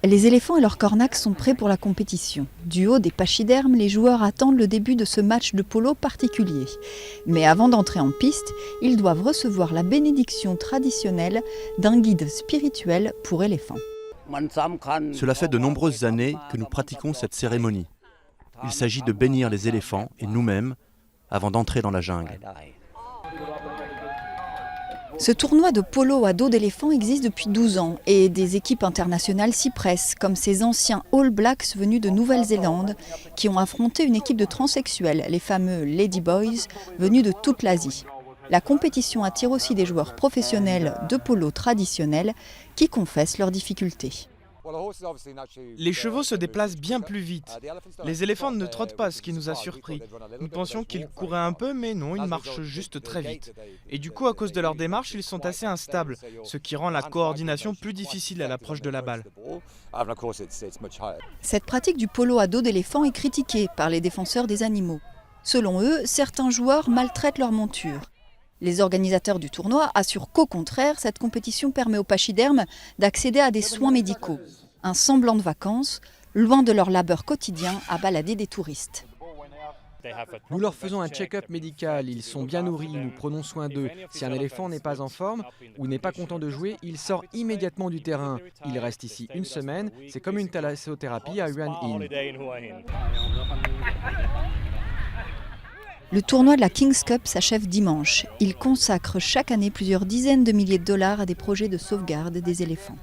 Les éléphants et leurs cornacs sont prêts pour la compétition. Du haut des pachydermes, les joueurs attendent le début de ce match de polo particulier. Mais avant d'entrer en piste, ils doivent recevoir la bénédiction traditionnelle d'un guide spirituel pour éléphants. Cela fait de nombreuses années que nous pratiquons cette cérémonie. Il s'agit de bénir les éléphants et nous-mêmes avant d'entrer dans la jungle. Ce tournoi de polo à dos d'éléphant existe depuis 12 ans et des équipes internationales s'y pressent, comme ces anciens All Blacks venus de Nouvelle-Zélande qui ont affronté une équipe de transsexuels, les fameux Lady Boys, venus de toute l'Asie. La compétition attire aussi des joueurs professionnels de polo traditionnels qui confessent leurs difficultés. Les chevaux se déplacent bien plus vite. Les éléphants ne trottent pas, ce qui nous a surpris. Nous pensions qu'ils couraient un peu, mais non, ils marchent juste très vite. Et du coup, à cause de leur démarche, ils sont assez instables, ce qui rend la coordination plus difficile à l'approche de la balle. Cette pratique du polo à dos d'éléphant est critiquée par les défenseurs des animaux. Selon eux, certains joueurs maltraitent leur monture. Les organisateurs du tournoi assurent qu'au contraire, cette compétition permet aux pachydermes d'accéder à des soins médicaux. Un semblant de vacances, loin de leur labeur quotidien à balader des touristes. Nous leur faisons un check-up médical, ils sont bien nourris, nous prenons soin d'eux. Si un éléphant n'est pas en forme ou n'est pas content de jouer, il sort immédiatement du terrain. Il reste ici une semaine, c'est comme une thalassothérapie à Hua Hin. Le tournoi de la King's Cup s'achève dimanche. Il consacre chaque année plusieurs dizaines de milliers de dollars à des projets de sauvegarde des éléphants.